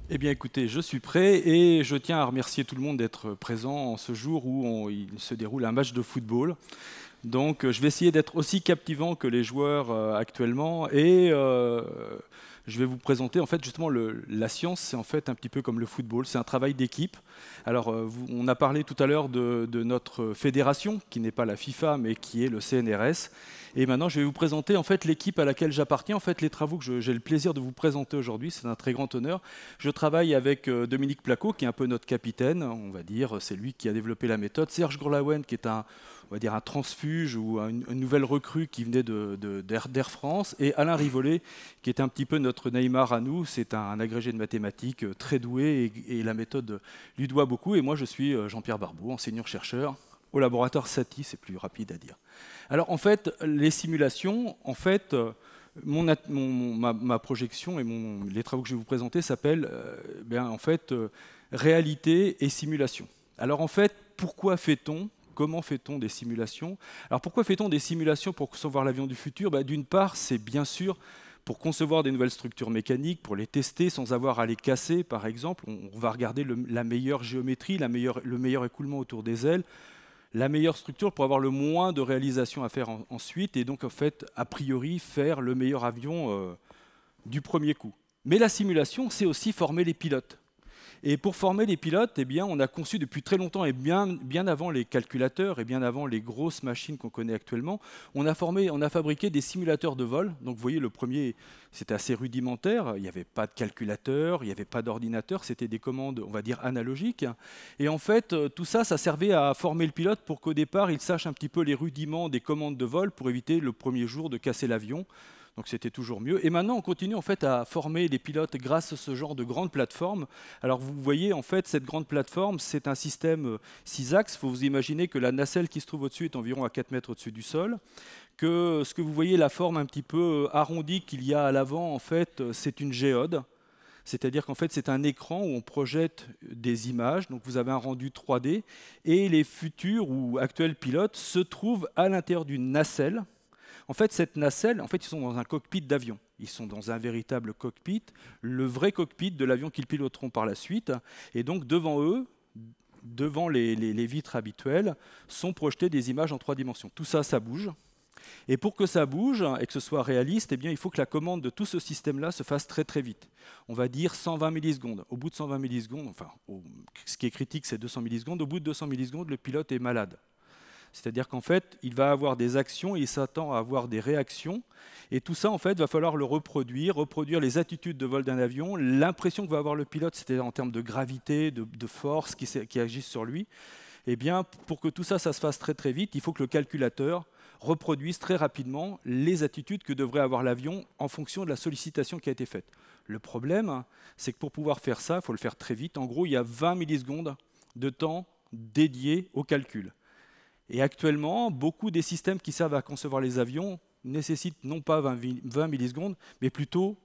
Eh bien écoutez, je suis prêt et je tiens à remercier tout le monde d'être présent en ce jour où il se déroule un match de football. Donc je vais essayer d'être aussi captivant que les joueurs actuellement et je vais vous présenter en fait justement la science, c'est en fait un petit peu comme le football, c'est un travail d'équipe. Alors on a parlé tout à l'heure de notre fédération qui n'est pas la FIFA mais qui est le CNRS. Et maintenant je vais vous présenter en fait l'équipe à laquelle j'appartiens, en fait les travaux que j'ai le plaisir de vous présenter aujourd'hui, c'est un très grand honneur. Je travaille avec Dominique Placot qui est un peu notre capitaine, on va dire, c'est lui qui a développé la méthode. Serge Gourlaouen qui est on va dire un transfuge ou une nouvelle recrue qui venait d'Air France, et Alain Rivollet, qui est un petit peu notre Neymar à nous. C'est un agrégé de mathématiques très doué et la méthode lui doit beaucoup. Et moi, je suis Jean-Pierre Barbeau, enseignant-chercheur au laboratoire SATI, c'est plus rapide à dire. Alors, en fait, les simulations, en fait, ma projection et les travaux que je vais vous présenter s'appellent en fait, réalité et simulation. Alors, en fait, pourquoi fait-on Comment fait-on des simulations? Alors pourquoi fait-on des simulations pour concevoir l'avion du futur? D'une part, c'est bien sûr pour concevoir des nouvelles structures mécaniques, pour les tester sans avoir à les casser, par exemple. On va regarder la meilleure géométrie, le meilleur écoulement autour des ailes, la meilleure structure pour avoir le moins de réalisations à faire ensuite, et donc en fait, a priori, faire le meilleur avion du premier coup. Mais la simulation, c'est aussi former les pilotes. Et pour former les pilotes, eh bien, on a conçu depuis très longtemps, et bien avant les calculateurs et bien avant les grosses machines qu'on connaît actuellement, on a fabriqué des simulateurs de vol. Donc vous voyez, le premier, c'était assez rudimentaire, il n'y avait pas de calculateur, il n'y avait pas d'ordinateur, c'était des commandes, on va dire, analogiques. Et en fait, tout ça, ça servait à former le pilote pour qu'au départ, il sache un petit peu les rudiments des commandes de vol pour éviter le premier jour de casser l'avion. Donc c'était toujours mieux. Et maintenant, on continue en fait à former les pilotes grâce à ce genre de grande plateforme. Alors vous voyez, en fait, cette grande plateforme, c'est un système 6 axes. Il faut vous imaginer que la nacelle qui se trouve au-dessus est environ à 4 mètres au-dessus du sol. Que ce que vous voyez, la forme un petit peu arrondie qu'il y a à l'avant, en fait, c'est une géode. C'est-à-dire qu'en fait, c'est un écran où on projette des images. Donc vous avez un rendu 3D. Et les futurs ou actuels pilotes se trouvent à l'intérieur d'une nacelle. En fait, cette nacelle, en fait, ils sont dans un cockpit d'avion. Ils sont dans un véritable cockpit, le vrai cockpit de l'avion qu'ils piloteront par la suite. Et donc, devant eux, devant les vitres habituelles, sont projetées des images en 3 dimensions. Tout ça, ça bouge. Et pour que ça bouge et que ce soit réaliste, eh bien, il faut que la commande de tout ce système-là se fasse très très vite. On va dire 120 millisecondes. Au bout de 120 millisecondes, enfin, ce qui est critique, c'est 200 millisecondes. Au bout de 200 millisecondes, le pilote est malade. C'est-à-dire qu'en fait, il va avoir des actions et il s'attend à avoir des réactions. Et tout ça, en fait, va falloir le reproduire les attitudes de vol d'un avion, l'impression que va avoir le pilote, c'est-à-dire en termes de gravité, de force qui agissent sur lui. Eh bien, pour que tout ça, ça se fasse très très vite, il faut que le calculateur reproduise très rapidement les attitudes que devrait avoir l'avion en fonction de la sollicitation qui a été faite. Le problème, c'est que pour pouvoir faire ça, il faut le faire très vite. En gros, il y a 20 millisecondes de temps dédié au calcul. Et actuellement, beaucoup des systèmes qui servent à concevoir les avions nécessitent non pas 20 millisecondes, mais plutôt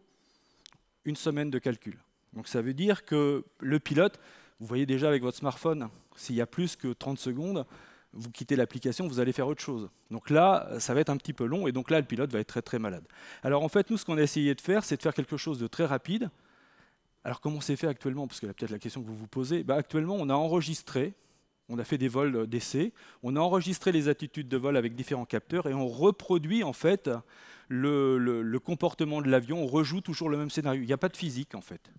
une semaine de calcul. Donc ça veut dire que le pilote, vous voyez déjà avec votre smartphone, s'il y a plus que 30 secondes, vous quittez l'application, vous allez faire autre chose. Donc là, ça va être un petit peu long, et donc là, le pilote va être très très malade. Alors en fait, nous, ce qu'on a essayé de faire, c'est de faire quelque chose de très rapide. Alors comment c'est fait actuellement? Parce que peut-être la question que vous vous posez, actuellement, on a enregistré. On a fait des vols d'essai, on a enregistré les attitudes de vol avec différents capteurs et on reproduit en fait le comportement de l'avion, on rejoue toujours le même scénario. Il n'y a pas de physique en fait.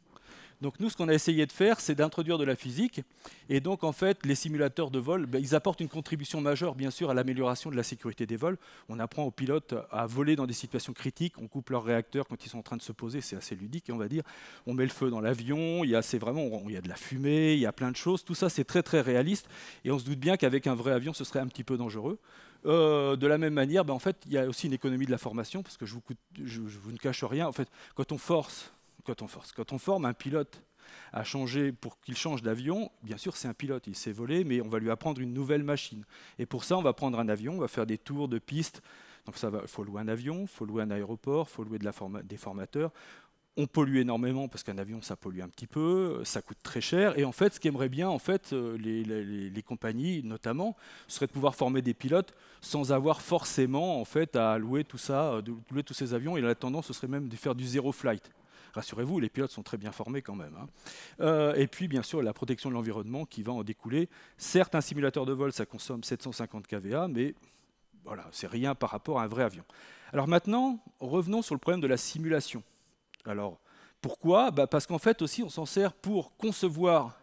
Donc nous, ce qu'on a essayé de faire, c'est d'introduire de la physique. Et donc, en fait, les simulateurs de vol, ils apportent une contribution majeure, bien sûr, à l'amélioration de la sécurité des vols. On apprend aux pilotes à voler dans des situations critiques. On coupe leurs réacteurs quand ils sont en train de se poser. C'est assez ludique, on va dire. On met le feu dans l'avion. Il y a de la fumée, il y a plein de choses. Tout ça, c'est très, très réaliste. Et on se doute bien qu'avec un vrai avion, ce serait un petit peu dangereux. De la même manière, en fait, il y a aussi une économie de la formation, parce que je vous ne cache rien. En fait, quand on forme un pilote à changer pour qu'il change d'avion, bien sûr c'est un pilote, il sait voler, mais on va lui apprendre une nouvelle machine. Et pour ça, on va prendre un avion, on va faire des tours de piste. Donc il faut louer un avion, il faut louer un aéroport, il faut louer des formateurs. on pollue énormément parce qu'un avion, ça pollue un petit peu, ça coûte très cher. Et en fait, ce qu'aimeraient bien en fait, les compagnies, notamment, ce serait de pouvoir former des pilotes sans avoir forcément en fait, à louer tout ça, de louer tous ces avions. Et la tendance, ce serait même de faire du zéro flight. Rassurez-vous, les pilotes sont très bien formés quand même, hein. Et puis, bien sûr, la protection de l'environnement qui va en découler. Certes, un simulateur de vol, ça consomme 750 kVA, mais voilà, c'est rien par rapport à un vrai avion. Alors maintenant, revenons sur le problème de la simulation. Alors, pourquoi? Parce qu'en fait aussi, on s'en sert pour concevoir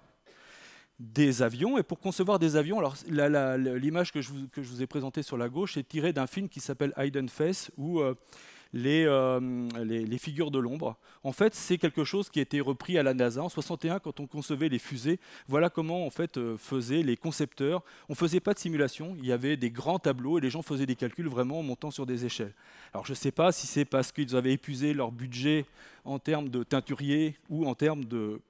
des avions. Et pour concevoir des avions, alors l'image que je vous ai présentée sur la gauche est tirée d'un film qui s'appelle Hidden Face, où les figures de l'ombre. En fait, c'est quelque chose qui a été repris à la NASA en 61 quand on concevait les fusées. Voilà comment en fait faisaient les concepteurs. On faisait pas de simulation, il y avait des grands tableaux et les gens faisaient des calculs vraiment en montant sur des échelles. Alors je ne sais pas si c'est parce qu'ils avaient épuisé leur budget en termes de teinturier ou en termes de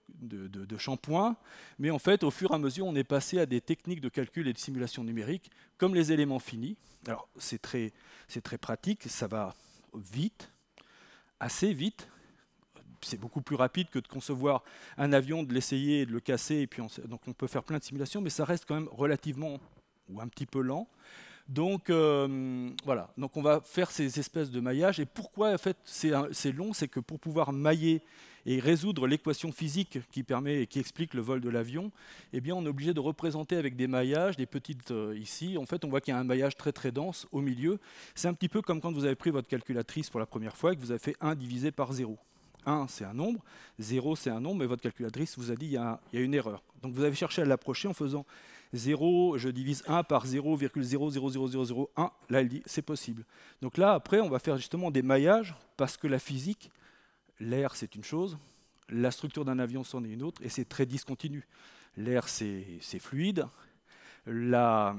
shampoing, mais en fait, au fur et à mesure, on est passé à des techniques de calcul et de simulation numérique, comme les éléments finis. Alors c'est très pratique, ça va vite, assez vite. C'est beaucoup plus rapide que de concevoir un avion, de l'essayer et de le casser. Et puis donc on peut faire plein de simulations, mais ça reste quand même relativement ou un petit peu lent. Donc voilà, donc on va faire ces espèces de maillages. Et pourquoi en fait c'est long? C'est que pour pouvoir mailler et résoudre l'équation physique qui permet et qui explique le vol de l'avion, eh bien on est obligé de représenter avec des maillages, des petites ici. En fait, on voit qu'il y a un maillage très très dense au milieu. C'est un petit peu comme quand vous avez pris votre calculatrice pour la première fois et que vous avez fait 1 divisé par 0. 1, c'est un nombre, 0, c'est un nombre, mais votre calculatrice vous a dit qu'il y a une erreur. Donc vous avez cherché à l'approcher en faisant 0, je divise 1 par 0,000001. Là, elle dit c'est possible. Donc là, après, on va faire justement des maillages parce que la physique, l'air, c'est une chose, la structure d'un avion, c'en est une autre, et c'est très discontinu. L'air, c'est fluide. La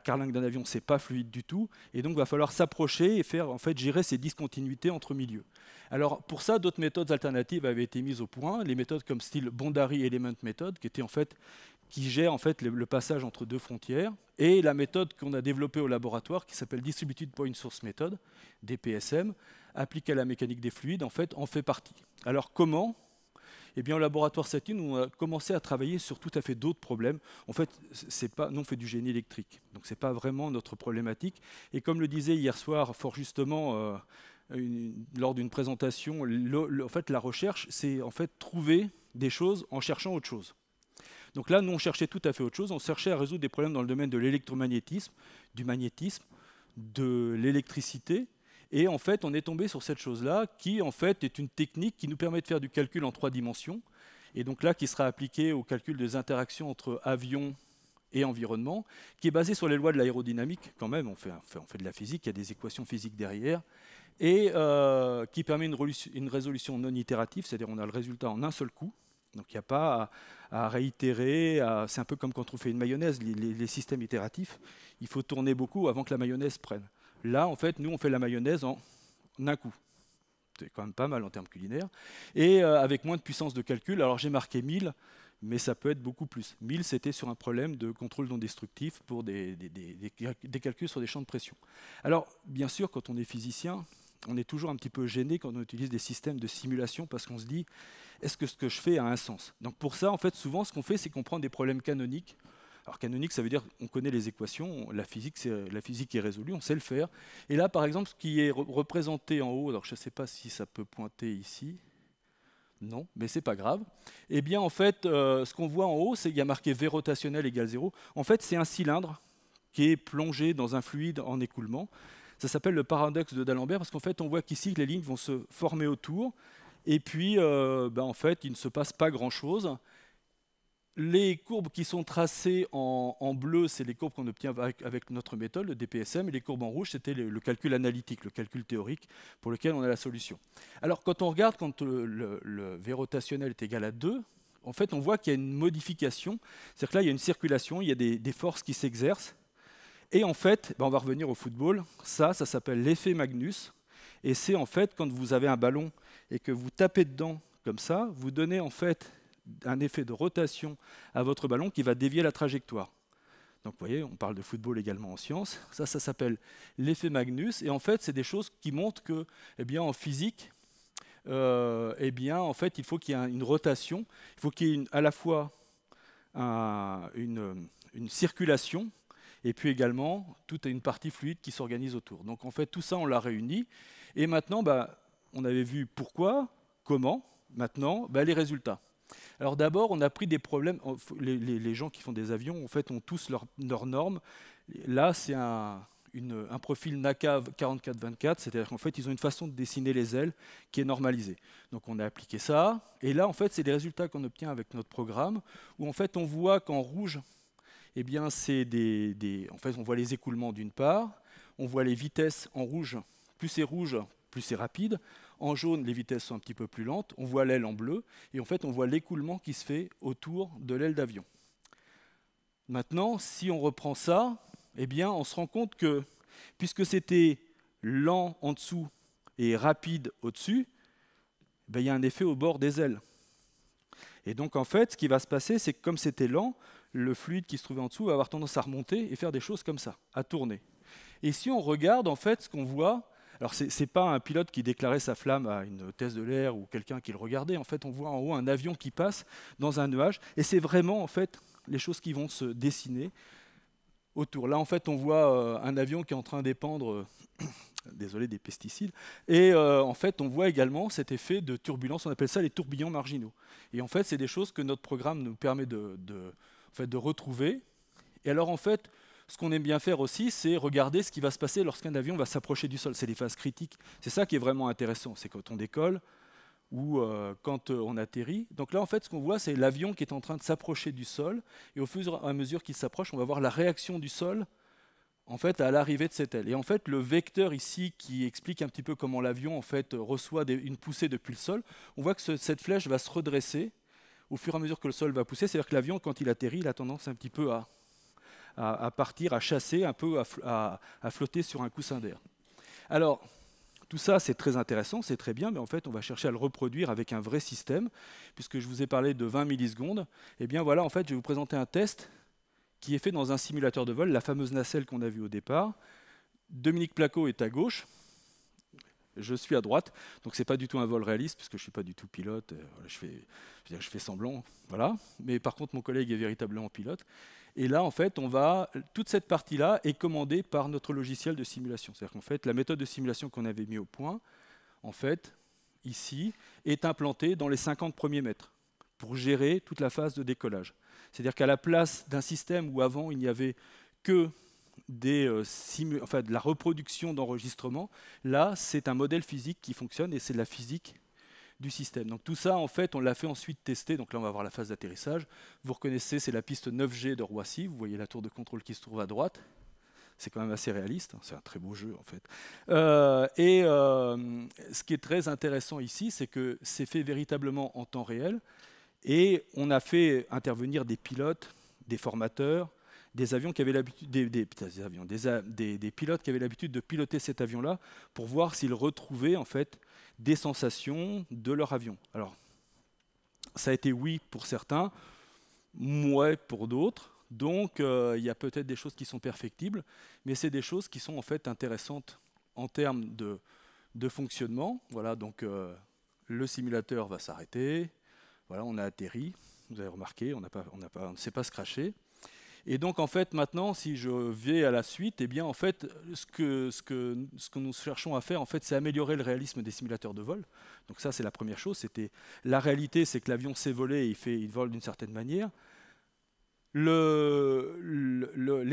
carlingue d'un avion, c'est pas fluide du tout, et donc il va falloir s'approcher et faire en fait gérer ces discontinuités entre milieux. Alors pour ça, d'autres méthodes alternatives avaient été mises au point, les méthodes comme style Boundary Element Method, qui gère en fait le passage entre deux frontières, et la méthode qu'on a développée au laboratoire qui s'appelle Distributed Point Source Method, DPSM, appliquée à la mécanique des fluides, en fait, en fait partie. Alors comment? Eh bien, au laboratoire Saturne, on a commencé à travailler sur tout à fait d'autres problèmes. En fait, nous, on fait du génie électrique, donc ce n'est pas vraiment notre problématique. Et comme le disait hier soir, fort justement, lors d'une présentation, en fait, la recherche, c'est en fait trouver des choses en cherchant autre chose. Donc là, nous, on cherchait tout à fait autre chose. On cherchait à résoudre des problèmes dans le domaine de l'électromagnétisme, du magnétisme, de l'électricité. Et en fait, on est tombé sur cette chose-là, qui en fait est une technique qui nous permet de faire du calcul en 3 dimensions, et donc là, qui sera appliquée au calcul des interactions entre avions et environnement, qui est basée sur les lois de l'aérodynamique. Quand même, on fait de la physique, il y a des équations physiques derrière, et qui permet une résolution non itérative, c'est-à-dire on a le résultat en un seul coup. Donc il n'y a pas à réitérer, c'est un peu comme quand on fait une mayonnaise, les systèmes itératifs, il faut tourner beaucoup avant que la mayonnaise prenne. Là, en fait, nous, on fait la mayonnaise en un coup. C'est quand même pas mal en termes culinaires. Et avec moins de puissance de calcul. Alors, j'ai marqué 1000, mais ça peut être beaucoup plus. 1000, c'était sur un problème de contrôle non destructif pour des calculs sur des champs de pression. Alors, bien sûr, quand on est physicien, on est toujours un petit peu gêné quand on utilise des systèmes de simulation parce qu'on se dit, est-ce que ce que je fais a un sens? Donc pour ça, en fait, souvent, ce qu'on fait, c'est qu'on prend des problèmes canoniques. Alors canonique, ça veut dire qu'on connaît les équations, la physique est résolue, on sait le faire. Et là, par exemple, ce qui est représenté en haut, alors je ne sais pas si ça peut pointer ici, non, mais c'est pas grave. Eh bien, en fait, ce qu'on voit en haut, c'est qu'il y a marqué V rotationnel égale 0. En fait, c'est un cylindre qui est plongé dans un fluide en écoulement. Ça s'appelle le paradoxe de D'Alembert, parce qu'en fait, on voit qu'ici, les lignes vont se former autour, et puis, en fait, il ne se passe pas grand-chose. Les courbes qui sont tracées en bleu, c'est les courbes qu'on obtient avec notre méthode, le DPSM, et les courbes en rouge, c'était le calcul analytique, le calcul théorique, pour lequel on a la solution. Alors, quand on regarde, quand le V rotationnel est égal à 2, en fait, on voit qu'il y a une modification, c'est-à-dire que là, il y a une circulation, il y a des forces qui s'exercent, et en fait, on va revenir au football, ça s'appelle l'effet Magnus, et c'est en fait, quand vous avez un ballon et que vous tapez dedans comme ça, vous donnez en fait un effet de rotation à votre ballon qui va dévier la trajectoire. Donc vous voyez, on parle de football également en sciences. Ça s'appelle l'effet Magnus. Et en fait, c'est des choses qui montrent que, eh bien, en physique, eh bien, en fait, il faut qu'il y ait une rotation, il faut qu'il y ait à la fois une circulation, et puis également toute une partie fluide qui s'organise autour. Donc en fait, tout ça, on l'a réuni. Et maintenant, on avait vu pourquoi, comment, maintenant, les résultats. Alors d'abord, on a pris des problèmes. Les gens qui font des avions, en fait, ont tous leurs normes. Là, c'est un profil NACA 4424, c'est-à-dire qu'en fait, ils ont une façon de dessiner les ailes qui est normalisée. Donc on a appliqué ça. Et là, en fait, c'est des résultats qu'on obtient avec notre programme, où en fait, on voit qu'en rouge, eh bien, c'est en fait, on voit les écoulements d'une part, on voit les vitesses en rouge. Plus c'est rouge, plus c'est rapide. En jaune, les vitesses sont un petit peu plus lentes. On voit l'aile en bleu. Et en fait, on voit l'écoulement qui se fait autour de l'aile d'avion. Maintenant, si on reprend ça, eh bien, on se rend compte que, puisque c'était lent en dessous et rapide au-dessus, il y a un effet au bord des ailes. Et donc, en fait, ce qui va se passer, c'est que comme c'était lent, le fluide qui se trouvait en dessous va avoir tendance à remonter et faire des choses comme ça, à tourner. Et si on regarde, en fait, ce qu'on voit, alors ce n'est pas un pilote qui déclarait sa flamme à une hôtesse de l'air ou quelqu'un qui le regardait. En fait, on voit en haut un avion qui passe dans un nuage. Et c'est vraiment, en fait, les choses qui vont se dessiner autour. Là, en fait, on voit un avion qui est en train d'épandre, désolé, des pesticides. Et en fait, on voit également cet effet de turbulence. On appelle ça les tourbillons marginaux. Et en fait, c'est des choses que notre programme nous permet de retrouver. Et alors, en fait, ce qu'on aime bien faire aussi, c'est regarder ce qui va se passer lorsqu'un avion va s'approcher du sol. C'est les phases critiques. C'est ça qui est vraiment intéressant. C'est quand on décolle ou quand on atterrit. Donc là, en fait, ce qu'on voit, c'est l'avion qui est en train de s'approcher du sol. Et au fur et à mesure qu'il s'approche, on va voir la réaction du sol en fait, à l'arrivée de cette aile. Et en fait, le vecteur ici qui explique un petit peu comment l'avion en fait, reçoit une poussée depuis le sol, on voit que cette flèche va se redresser au fur et à mesure que le sol va pousser. C'est-à-dire que l'avion, quand il atterrit, il a tendance un petit peu à partir, à chasser, un peu à flotter sur un coussin d'air. Alors, tout ça, c'est très intéressant, c'est très bien, mais en fait, on va chercher à le reproduire avec un vrai système, puisque je vous ai parlé de 20 millisecondes. Et bien voilà, en fait, je vais vous présenter un test qui est fait dans un simulateur de vol, la fameuse nacelle qu'on a vue au départ. Dominique Placot est à gauche, je suis à droite, donc ce n'est pas du tout un vol réaliste, puisque je ne suis pas du tout pilote, je fais semblant, voilà. Mais par contre, mon collègue est véritablement pilote. Et là, en fait, toute cette partie-là est commandée par notre logiciel de simulation. C'est-à-dire qu'en fait, la méthode de simulation qu'on avait mis au point, en fait, ici, est implantée dans les 50 premiers mètres pour gérer toute la phase de décollage. C'est-à-dire qu'à la place d'un système où avant, il n'y avait que de la reproduction d'enregistrement, là, c'est un modèle physique qui fonctionne et c'est de la physique du système. Donc tout ça, en fait, on l'a fait ensuite tester. Donc là, on va voir la phase d'atterrissage. Vous reconnaissez, c'est la piste 9G de Roissy. Vous voyez la tour de contrôle qui se trouve à droite. C'est quand même assez réaliste. C'est un très beau jeu, en fait. Ce qui est très intéressant ici, c'est que c'est fait véritablement en temps réel. Et on a fait intervenir des pilotes, des formateurs, des avions qui avaient l'habitude, des pilotes qui avaient l'habitude de piloter cet avion-là pour voir s'ils retrouvaient en fait des sensations de leur avion. Alors, ça a été oui pour certains, ouais pour d'autres. Donc, il y a peut-être des choses qui sont perfectibles, mais c'est des choses qui sont en fait intéressantes en termes de fonctionnement. Voilà, donc le simulateur va s'arrêter. Voilà, on a atterri. Vous avez remarqué, on ne s'est pas scratché. Et donc, en fait, maintenant, si je vais à la suite, eh bien, en fait, ce que nous cherchons à faire, en fait, c'est améliorer le réalisme des simulateurs de vol. Donc ça, c'est la première chose. La réalité, c'est que l'avion sait voler et il vole d'une certaine manière. Les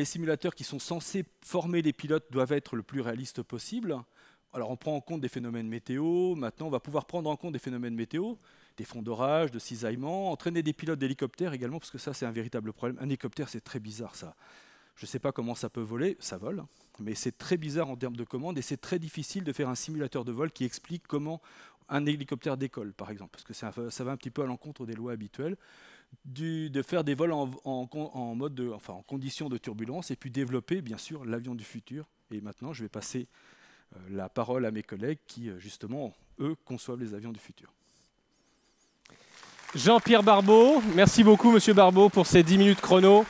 simulateurs qui sont censés former les pilotes doivent être le plus réalistes possible. Alors, on prend en compte des phénomènes météo. Maintenant, on va pouvoir prendre en compte des phénomènes météo, des fonds d'orage, de cisaillement, entraîner des pilotes d'hélicoptères également, parce que ça, c'est un véritable problème. Un hélicoptère, c'est très bizarre, ça. Je ne sais pas comment ça peut voler, ça vole, mais c'est très bizarre en termes de commande, et c'est très difficile de faire un simulateur de vol qui explique comment un hélicoptère décolle, par exemple, parce que ça va un petit peu à l'encontre des lois habituelles, de faire des vols en conditions de turbulence, et puis développer, bien sûr, l'avion du futur. Et maintenant, je vais passer la parole à mes collègues qui, justement, eux, conçoivent les avions du futur. Jean-Pierre Barbeau, merci beaucoup Monsieur Barbeau pour ces 10 minutes chrono.